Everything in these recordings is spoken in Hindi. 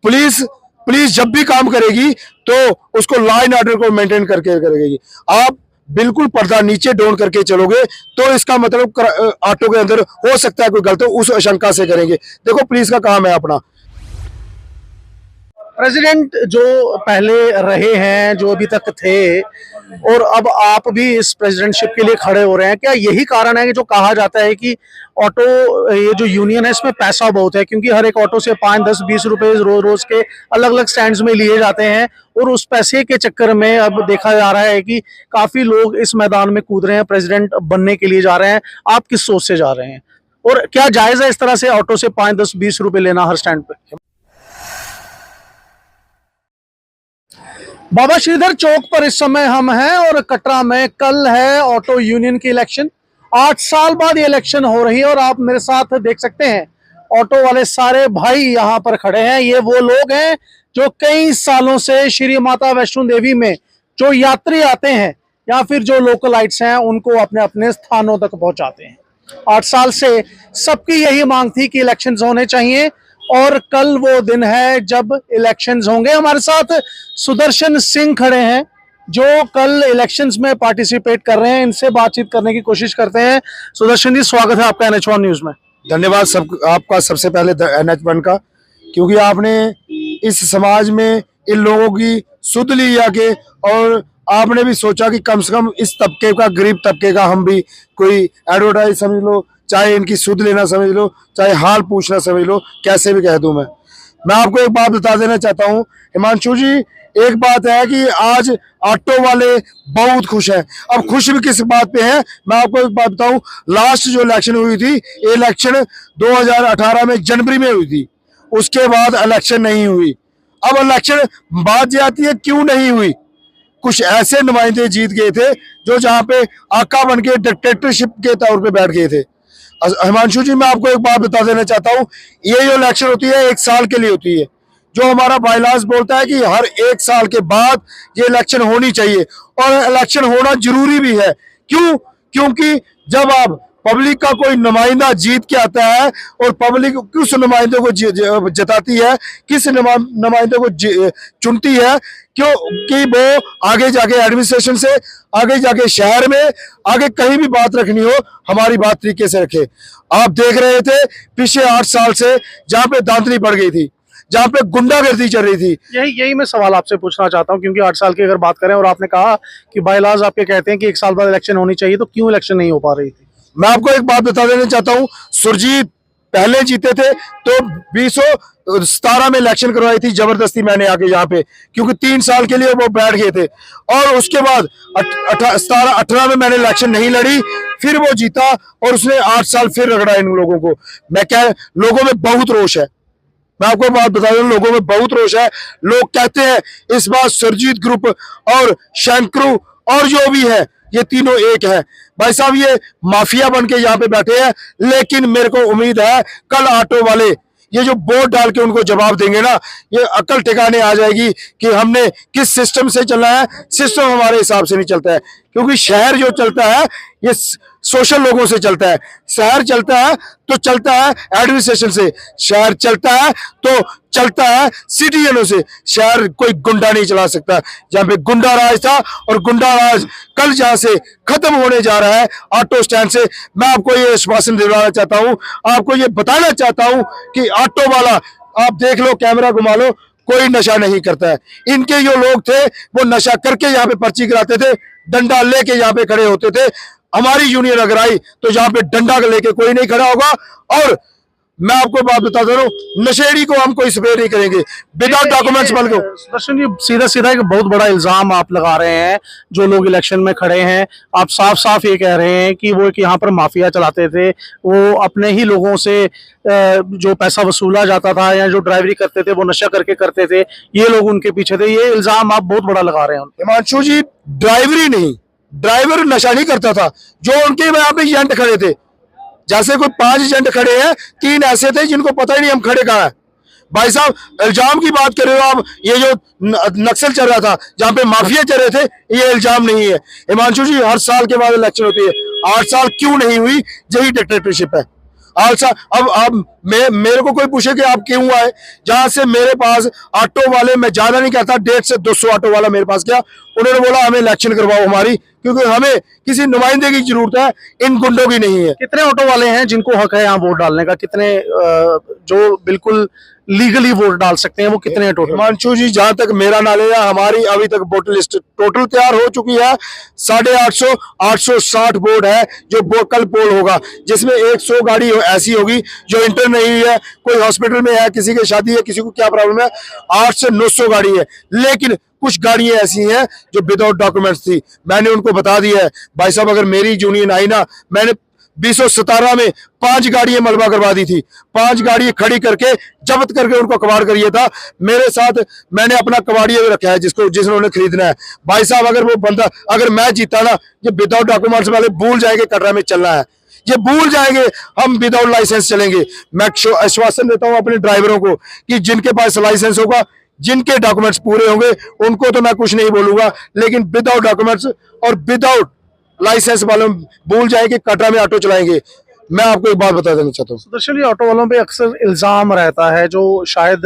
पुलिस पुलिस जब भी काम करेगी तो उसको लॉ एंड ऑर्डर को मेंटेन करके करेगी। आप बिल्कुल पर्दा नीचे डाउन करके चलोगे तो इसका मतलब ऑटो के अंदर हो सकता है कोई गलत हो, उस आशंका से करेंगे। देखो पुलिस का काम है अपना। प्रेसिडेंट जो पहले रहे हैं, जो अभी तक थे, और अब आप भी इस प्रेसिडेंटशिप के लिए खड़े हो रहे हैं, क्या यही कारण है कि जो कहा जाता है कि ऑटो ये जो यूनियन है इसमें पैसा बहुत है, क्योंकि हर एक ऑटो से 5, 10, 20 रुपए रोज रोज के अलग अलग स्टैंड्स में लिए जाते हैं, और उस पैसे के चक्कर में अब देखा जा रहा है कि काफी लोग इस मैदान में कूद रहे हैं, प्रेसिडेंट बनने के लिए जा रहे हैं। आप किस सोच से जा रहे हैं, और क्या जायज है इस तरह से ऑटो से 5, 10, 20 रुपए लेना हर स्टैंड पे? बाबा श्रीधर चौक पर इस समय हम हैं, और कटरा में कल है ऑटो यूनियन की इलेक्शन। 8 साल बाद ये इलेक्शन हो रही है, और आप मेरे साथ देख सकते हैं ऑटो वाले सारे भाई यहाँ पर खड़े हैं। ये वो लोग हैं जो कई सालों से श्री माता वैष्णो देवी में जो यात्री आते हैं या फिर जो लोकलाइट्स हैं उनको अपने अपने स्थानों तक पहुंचाते हैं। 8 साल से सबकी यही मांग थी कि इलेक्शंस होने चाहिए, और कल वो दिन है जब इलेक्शंस होंगे। हमारे साथ सुदर्शन सिंह खड़े हैं जो कल इलेक्शंस में पार्टिसिपेट कर रहे हैं। इनसे बातचीत करने की कोशिश करते हैं। सुदर्शन जी, स्वागत है आपका NH1 न्यूज में। धन्यवाद सब आपका, सबसे पहले NH1 का, क्योंकि आपने इस समाज में इन लोगों की सुध ली आके, और आपने भी सोचा कि कम से कम इस तबके का, गरीब तबके का हम भी कोई एडवर्टाइज समझ लो, चाहे इनकी सुध लेना समझ लो, चाहे हाल पूछना समझ लो, कैसे भी कह दूं। मैं आपको एक बात बता देना चाहता हूं हिमांशु जी। एक बात है कि आज ऑटो वाले बहुत खुश हैं। अब खुश भी किस बात पे हैं, मैं आपको एक बात बताऊं। लास्ट जो इलेक्शन हुई थी, ये इलेक्शन 2018 में जनवरी में हुई थी, उसके बाद इलेक्शन नहीं हुई। अब इलेक्शन बात आती है क्यों नहीं हुई। कुछ ऐसे नुमाइंदे जीत गए थे जो जहां पे आका बन के डिक्टेटरशिप के तौर पे बैठ गए थे। हिमांशु जी, मैं आपको एक बात बता देना चाहता हूँ, ये जो इलेक्शन होती है 1 साल के लिए होती है। जो हमारा बायलॉज बोलता है कि हर 1 साल के बाद ये इलेक्शन होनी चाहिए, और इलेक्शन होना जरूरी भी है। क्यों? क्योंकि जब आप पब्लिक का कोई नुमाइंदा जीत के आता है, और पब्लिक किस नुमाइंदे को जताती है, किस नुमाइंदे को चुनती है, क्यों कि वो आगे जाके एडमिनिस्ट्रेशन से, आगे जाके शहर में, आगे कहीं भी बात रखनी हो, हमारी बात तरीके से रखे। आप देख रहे थे पिछले 8 साल से जहां पे दांतरी बढ़ गई थी, जहां पे गुंडागर्दी चल रही थी। यही मैं सवाल आपसे पूछना चाहता हूं, क्योंकि 8 साल की अगर बात करें, और आपने कहा कि बायलॉज आपके कहते हैं कि 1 साल बाद इलेक्शन होनी चाहिए, तो क्यों इलेक्शन नहीं हो पा रही थी? मैं आपको एक बात बता देना चाहता हूं, सुरजीत पहले जीते थे तो 2017 में इलेक्शन करवाई थी जबरदस्ती मैंने आके यहाँ पे, क्योंकि 3 साल के लिए वो बैठ गए थे, और उसके बाद 18 में मैंने इलेक्शन नहीं लड़ी, फिर वो जीता, और उसने 8 साल फिर रगड़ा इन लोगों को। मैं क्या, लोगों में बहुत रोष है। मैं आपको बात बता दूं, लोगों में बहुत रोष है। लोग कहते हैं इस बार सुरजीत ग्रुप और शंकरू और जो भी है, ये तीनों एक है। भाई साहब, ये माफिया बन के यहाँ पे बैठे हैं, लेकिन मेरे को उम्मीद है कल ऑटो वाले ये जो वोट डाल के उनको जवाब देंगे ना, ये अकल ठिकाने आ जाएगी कि हमने किस सिस्टम से चलना है। सिस्टम हमारे हिसाब से नहीं चलता है, क्योंकि शहर जो चलता है ये सोशल लोगों से चलता है। शहर चलता है तो चलता है एडमिनिस्ट्रेशन से, शहर चलता है तो चलता है सिटीजनों से। शहर कोई गुंडा नहीं चला सकता। जहां पे गुंडा राज था, और गुंडा राज कल जहां से खत्म होने जा रहा है ऑटो स्टैंड से, मैं आपको ये आश्वासन दिलाना चाहता हूं, आपको ये बताना चाहता हूं कि ऑटो वाला, आप देख लो, कैमरा घुमा लो, कोई नशा नहीं करता है। इनके जो लोग थे वो नशा करके यहाँ पे पर्ची कराते थे, डंडा लेके यहाँ पे खड़े होते थे। हमारी यूनियन अगर आई तो यहाँ पे डंडा लेके कोई नहीं खड़ा होगा। और मैं आपको बात बता दे रहा हूँ, नशेड़ी को हम कोई स्प्रे नहीं करेंगे विदाउट डॉक्यूमेंट्स। बल्कि सुदर्शन जी, सीधा सीधा एक बहुत बड़ा इल्जाम आप लगा रहे हैं, जो लोग इलेक्शन में खड़े हैं, आप साफ साफ ये कह रहे हैं कि वो यहाँ पर माफिया चलाते थे, वो अपने ही लोगों से जो पैसा वसूला जाता था या जो ड्राइवरी करते थे वो नशा करके करते थे, ये लोग उनके पीछे थे। ये इल्जाम आप बहुत बड़ा लगा रहे हैं। हिमांशु जी, ड्राइवरी नहीं, ड्राइवर नशा नहीं करता था। जो उनके यहाँ पे एजेंट खड़े थे, जैसे कोई 5 एजेंट खड़े हैं, 3 ऐसे थे जिनको पता ही नहीं हम खड़े कहाँ हैं। भाई साहब, इल्जाम की बात कर रहे हो आप। ये जो नक्सल चल रहा था, जहाँ पे माफिया चल रहे थे, ये इल्जाम नहीं है। हिमांशु जी, हर साल के बाद इलेक्शन होती है। 8 साल क्यों नहीं हुई? यही डिक्टेटरशिप है। 8 साल। अब मेरे को कोई पूछे कि आप क्यों आए, जहां से मेरे पास ऑटो वाले, मैं ज्यादा नहीं कहता, 150 से 200 ऑटो वाला मेरे पास गया, उन्होंने बोला हमें इलेक्शन करवाओ हमारी, क्योंकि हमें किसी नुमाइंदे की जरूरत है, इन गुंडों की नहीं है। कितने ऑटो वाले हैं जिनको हक है यहाँ वोट डालने का? कितने जो बिल्कुल लीगली वोट डाल सकते हैं वो कितने हैं टोटल? हिमांशु जी, जहां तक मेरा नॉलेज है, हमारी अभी तक वोटर लिस्ट टोटल तैयार हो चुकी है। 850 860 वोट है जो कल पोल होगा, जिसमें 100 गाड़ी ऐसी होगी जो इंटर नहीं हुई है, कोई हॉस्पिटल में है, किसी की शादी है, किसी को क्या प्रॉब्लम है, 800 से 900 गाड़ी है। लेकिन कुछ गाड़ियां ऐसी हैं जो विदाउट डॉक्यूमेंट्स थी, मैंने उनको बता दिया है भाई साहब, अगर मेरी यूनियन आई ना, मैंने 2017 में 5 गाड़ियां मलबा करवा दी थी, 5 गाड़ी खड़ी करके जब्त करके उनको कबाड़ करिए था। मेरे साथ मैंने अपना कबाड़िया भी रखा है जिन्होंने खरीदना है। भाई साहब, अगर वो बंदा, अगर मैं जीता ना, ये विदाउट डॉक्यूमेंट्स वाले भूल जाएंगे कटरा में चलना है, ये भूल जाएंगे, हम विदाउट लाइसेंस चलेंगे। मैं आश्वासन देता हूं अपने ड्राइवरों को कि जिनके पास लाइसेंस होगा, जिनके डॉक्यूमेंट्स पूरे होंगे, उनको तो मैं कुछ नहीं बोलूंगा, लेकिन विदाउट डॉक्यूमेंट्स और विदाउट लाइसेंस वाले भूल जाए कि कटरा में ऑटो चलाएंगे। मैं आपको एक बात बता देना चाहता हूँ, सुदर्शन जी, ऑटो वालों पे अक्सर इल्जाम रहता है, जो शायद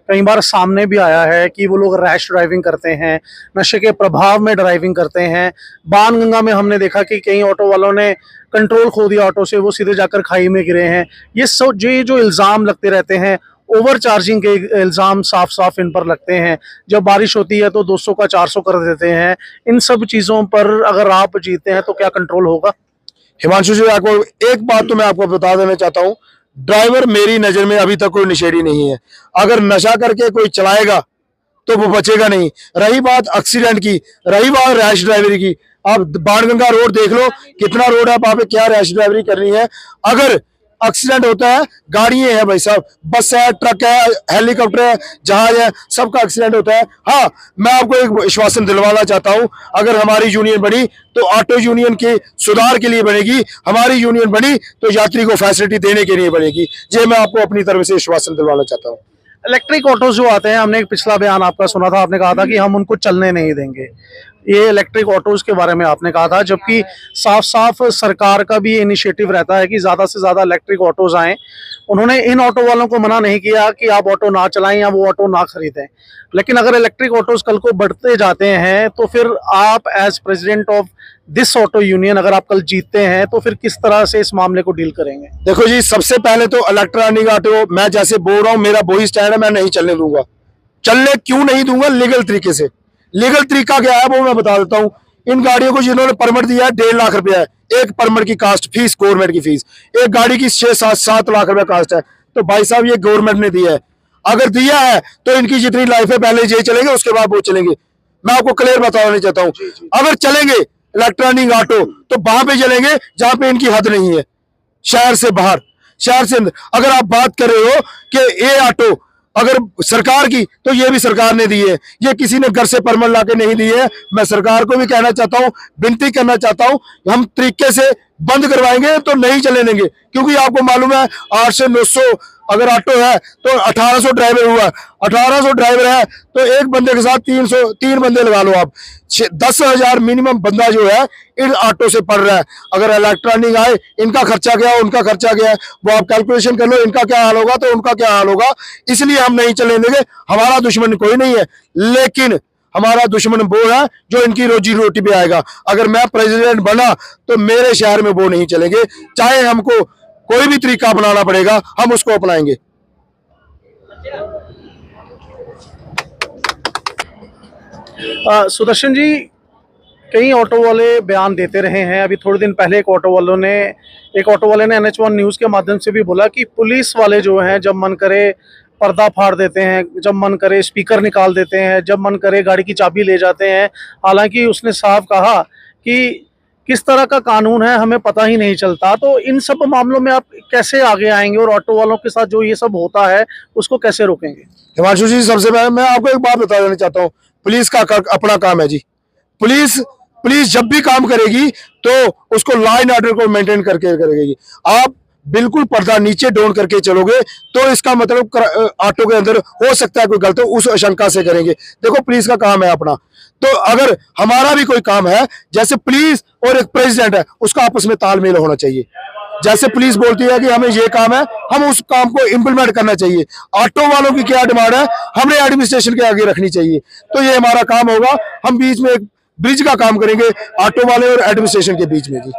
कई बार सामने भी आया है, कि वो लोग रैश ड्राइविंग करते हैं, नशे के प्रभाव में ड्राइविंग करते हैं। बाणगंगा में हमने देखा कि कई ऑटो वालों ने कंट्रोल खो दिया ऑटो से, वो सीधे जाकर खाई में गिरे हैं। ये जो इल्जाम लगते रहते हैं, ओवर चार्जिंग के इल्जाम साफ साफ इन पर लगते हैं। जब बारिश होती है तो 200 का 400 कर देते हैं। इन सब चीज़ों पर अगर आप जीते हैं तो क्या कंट्रोल होगा? हिमांशु जी, आपको एक बात तो मैं आपको बता देना चाहता हूँ, ड्राइवर मेरी नजर में अभी तक कोई नशेड़ी नहीं है। अगर नशा करके कोई चलाएगा तो वो बचेगा नहीं। रही बात एक्सीडेंट की, रही बात रैश ड्राइवरी की, आप बाणगंगा रोड देख लो, कितना रोड है वहां पे, क्या रैश ड्राइवरी करनी है। अगर एक्सीडेंट होता है, गाड़ियां हैं भाई साहब, बस है, ट्रक है, हेलीकॉप्टर है, जहाज है, सबका एक्सीडेंट होता है। हाँ, मैं आपको एक आश्वासन दिलवाना चाहता हूं, अगर हमारी यूनियन बनी तो ऑटो यूनियन के सुधार के लिए बनेगी, हमारी यूनियन बनी तो यात्री को फैसिलिटी देने के लिए बनेगी। ये मैं आपको अपनी तरफ से आश्वासन दिलवाना चाहता हूँ। इलेक्ट्रिक ऑटोज जो आते हैं, हमने एक पिछला बयान आपका सुना था, आपने कहा था कि हम उनको चलने नहीं देंगे। ये इलेक्ट्रिक ऑटोज के बारे में आपने कहा था, जबकि साफ साफ सरकार का भी इनिशिएटिव रहता है कि ज़्यादा से ज़्यादा इलेक्ट्रिक ऑटोज आएँ। उन्होंने इन ऑटो वालों को मना नहीं किया कि आप ऑटो ना चलाएं या वो ऑटो ना खरीदें, लेकिन अगर इलेक्ट्रिक ऑटोज कल को बढ़ते जाते हैं तो फिर आप as president of this auto union, अगर आप कल जीतते हैं तो फिर किस तरह से इस मामले को डील करेंगे? देखो जी, सबसे पहले तो इलेक्ट्रॉनिक ऑटो, मैं जैसे बोल रहा हूँ, मेरा वही स्टैंड है, मैं नहीं चलने दूंगा। चलने क्यों नहीं दूंगा? लीगल तरीके से। लीगल तरीका क्या है वो मैं बता देता हूँ। इन गाड़ियों को जिन्होंने परमिट दिया है, 1.5 लाख रुपया है एक परमिट की कास्ट फीस, गवर्नमेंट की फीस। एक गाड़ी की 6-7 लाख रुपया कास्ट है, तो भाई साहब ये गवर्नमेंट ने दिया है। अगर दिया है तो इनकी जितनी लाइफ है, पहले ये चलेंगे, उसके बाद वो चलेंगे। मैं आपको क्लियर बताना चाहता हूँ, अगर चलेंगे इलेक्ट्रॉनिक ऑटो तो वहां पे चलेंगे जहां पे इनकी हद नहीं है, शहर से बाहर, शहर से अंदर। अगर आप बात कर रहे हो कि ये ऑटो अगर सरकार की, तो ये भी सरकार ने दी है, ये किसी ने घर से परमिट लाके नहीं दी है। मैं सरकार को भी कहना चाहता हूँ, विनती करना चाहता हूँ, हम तरीके से बंद करवाएंगे तो नहीं चले देंगे, क्योंकि आपको मालूम है 800 से 900 अगर ऑटो है तो 1800 ड्राइवर हुआ, 1800 ड्राइवर है तो एक बंदे के साथ 3 बंदे लगा लो आप, 10,000 मिनिमम बंदा जो है इन ऑटो से पड़ रहा है। अगर इलेक्ट्रॉनिक आए, इनका खर्चा क्या है, उनका खर्चा क्या है, वो आप कैलकुलेशन कर लो, इनका क्या हाल होगा तो उनका क्या हाल होगा। इसलिए हम नहीं चलने देंगे। हमारा दुश्मन कोई नहीं है, लेकिन हमारा दुश्मन वो है जो इनकी रोजी रोटी पे आएगा। अगर मैं प्रेसिडेंट बना तो मेरे शहर में वो नहीं चलेंगे, चाहे हमको कोई भी तरीका अपनाना पड़ेगा, हम उसको अपनाएंगे। सुदर्शन जी, कई ऑटो वाले बयान देते रहे हैं। अभी थोड़े दिन पहले एक ऑटो वाले ने NH1 न्यूज़ के माध्यम से भी बोला कि पुलिस वाले जो हैं, जब मन करे पर्दा फाड़ देते हैं, जब मन करे स्पीकर निकाल देते हैं, जब मन करे गाड़ी की चाबी ले जाते हैं। हालांकि उसने साफ कहा कि किस तरह का कानून है हमें पता ही नहीं चलता। तो इन सब मामलों में आप कैसे आगे आएंगे और ऑटो वालों के साथ जो ये सब होता है उसको कैसे रोकेंगे? हिमांशु जी, सबसे पहले मैं आपको एक बात बता देना चाहता हूँ, पुलिस का अपना काम है जी। पुलिस जब भी काम करेगी तो उसको लॉ एंड ऑर्डर को मेंटेन करके करेगी। आप बिल्कुल पर्दा नीचे डाउन करके चलोगे तो इसका मतलब ऑटो के अंदर हो सकता है कोई गलत हो, उस आशंका से करेंगे। देखो, पुलिस का काम है अपना, तो अगर हमारा भी कोई काम है, जैसे पुलिस और एक प्रेसिडेंट है, उसका आपस में तालमेल होना चाहिए। जैसे पुलिस बोलती है कि हमें ये काम है, हम उस काम को इम्प्लीमेंट करना चाहिए। ऑटो वालों की क्या डिमांड है, हमने एडमिनिस्ट्रेशन के आगे रखनी चाहिए। तो ये हमारा काम होगा, हम बीच में एक ब्रिज का काम करेंगे ऑटो वाले और एडमिनिस्ट्रेशन के बीच में जी।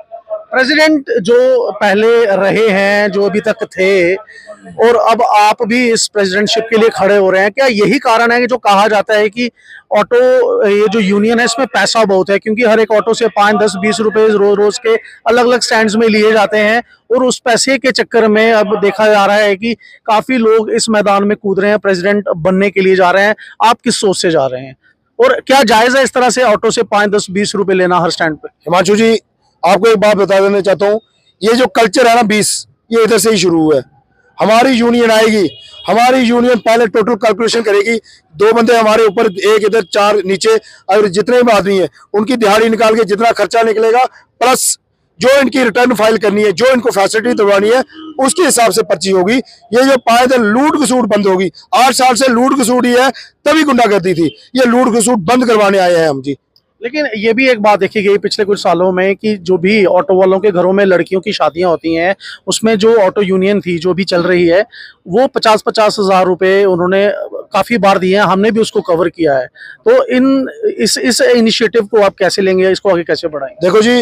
प्रेसिडेंट जो पहले रहे हैं, जो अभी तक थे, और अब आप भी इस प्रेसिडेंटशिप के लिए खड़े हो रहे हैं, क्या यही कारण है कि जो कहा जाता है कि ऑटो ये जो यूनियन है इसमें पैसा बहुत है, क्योंकि हर एक ऑटो से 5, 10, 20 रुपए रोज रोज के अलग अलग स्टैंड्स में लिए जाते हैं, और उस पैसे के चक्कर में अब देखा जा रहा है कि काफी लोग इस मैदान में कूद रहे हैं, प्रेसिडेंट बनने के लिए जा रहे हैं। आप किस सोच से जा रहे हैं, और क्या जायज है इस तरह से ऑटो से 5, 10, 20 रुपए लेना हर स्टैंड पे? हिमांशु जी, आपको एक बात बता देना चाहता हूँ, ये जो कल्चर है ना 20, ये इधर से ही शुरू हुआ है। हमारी यूनियन आएगी, हमारी यूनियन पहले टोटल कैलकुलेशन करेगी, 2 बंदे हमारे ऊपर, एक इधर, 4 नीचे, और जितने भी आदमी हैं उनकी दिहाड़ी निकाल के जितना खर्चा निकलेगा, प्लस जो इनकी रिटर्न फाइल करनी है, जो इनको फैसिलिटी दिलवानी है, उसके हिसाब से पर्ची होगी। ये जो पायदल लूट घसूट बंद होगी। 8 साल से लूट घसूट ही है, तभी गुंडागर्दी थी, ये लूट घसूट बंद करवाने आए हैं हम जी। लेकिन ये भी एक बात देखी गई पिछले कुछ सालों में कि जो भी ऑटो वालों के घरों में लड़कियों की शादियां होती हैं, उसमें जो ऑटो यूनियन थी जो भी चल रही है, वो 50-50 हजार रुपए उन्होंने काफी बार दिए हैं, हमने भी उसको कवर किया है। तो इस इनिशिएटिव को आप कैसे लेंगे, इसको आगे कैसे बढ़ाएंगे? देखो जी,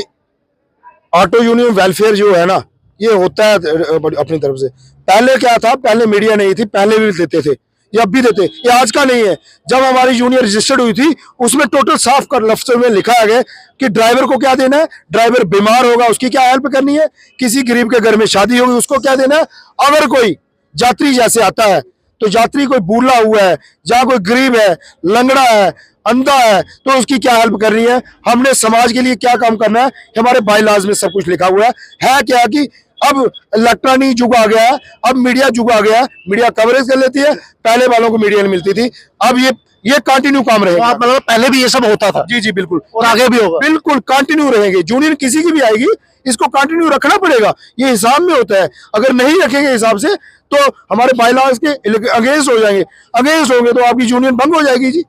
ऑटो यूनियन वेलफेयर जो है ना, ये होता है अपनी तरफ से। पहले क्या था, पहले मीडिया नहीं थी, पहले भी देते थे, ये अब भी देते, ये आज का नहीं है। जब हमारी यूनियन रजिस्टर्ड हुई थी, उसमें टोटल साफ कर लफ्ज़ों में लिखा गया कि ड्राइवर को क्या देना है, ड्राइवर बीमार होगा उसकी क्या हेल्प करनी है, किसी गरीब के घर में शादी होगी उसको क्या देना है, अगर कोई यात्री जैसे आता है, तो यात्री कोई बूढ़ा हुआ है, जहाँ कोई गरीब है, लंगड़ा है, अंधा है, तो उसकी क्या हेल्प करनी है, हमने समाज के लिए क्या काम करना है, हमारे बायलॉज में सब कुछ लिखा हुआ है क्या कि अब इलेक्ट्रॉनिक युग आ गया है, अब मीडिया युग आ गया है, मीडिया कवरेज कर लेती है, पहले वालों को मीडिया नहीं मिलती थी। अब ये कंटिन्यू काम रहेगा। आप मतलब पहले भी ये सब होता था? जी जी बिल्कुल, और आगे भी होगा? बिल्कुल कंटिन्यू रहेंगे। यूनियन किसी की भी आएगी, इसको कंटिन्यू रखना पड़ेगा, ये हिसाब में होता है। अगर नहीं रखेंगे हिसाब से तो हमारे बायलॉज के अगेंस्ट हो जाएंगे, अगेंस्ट होंगे तो आपकी यूनियन भंग हो जाएगी जी।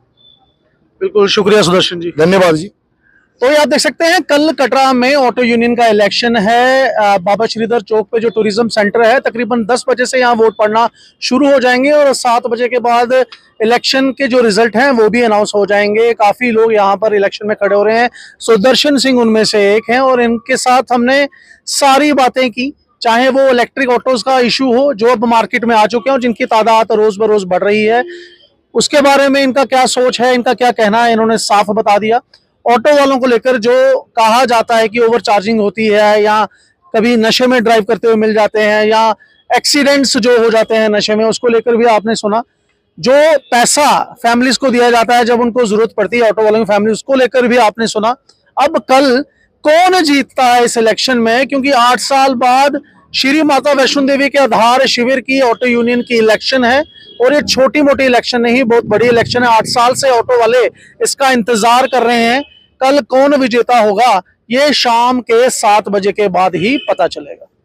बिल्कुल, शुक्रिया सुदर्शन जी, धन्यवाद जी। तो ये आप देख सकते हैं कल कटरा में ऑटो यूनियन का इलेक्शन है। बाबा श्रीधर चौक पे जो टूरिज्म सेंटर है, तकरीबन 10 बजे से यहाँ वोट पड़ना शुरू हो जाएंगे, और 7 बजे के बाद इलेक्शन के जो रिजल्ट हैं वो भी अनाउंस हो जाएंगे। काफी लोग यहाँ पर इलेक्शन में खड़े हो रहे हैं, सुदर्शन सिंह उनमें से एक हैं, और इनके साथ हमने सारी बातें की, चाहे वो इलेक्ट्रिक ऑटोज का इशू हो जो अब मार्केट में आ चुके हैं, जिनकी तादाद रोज बरोज बढ़ रही है, उसके बारे में इनका क्या सोच है, इनका क्या कहना है, इन्होंने साफ बता दिया। ऑटो वालों को लेकर जो कहा जाता है कि ओवर चार्जिंग होती है, या कभी नशे में ड्राइव करते हुए मिल जाते हैं, या एक्सीडेंट्स जो हो जाते हैं नशे में, उसको लेकर भी आपने सुना। जो पैसा फैमिलीज को दिया जाता है जब उनको जरूरत पड़ती है ऑटो वालों की फैमिली, उसको लेकर भी आपने सुना। अब कल कौन जीतता है इस इलेक्शन में, क्योंकि 8 साल बाद श्री माता वैष्णो देवी के आधार शिविर की ऑटो यूनियन की इलेक्शन है, और ये छोटी मोटी इलेक्शन नहीं, बहुत बड़ी इलेक्शन है। 8 साल से ऑटो वाले इसका इंतजार कर रहे हैं। कल कौन विजेता होगा, ये शाम के 7 बजे के बाद ही पता चलेगा।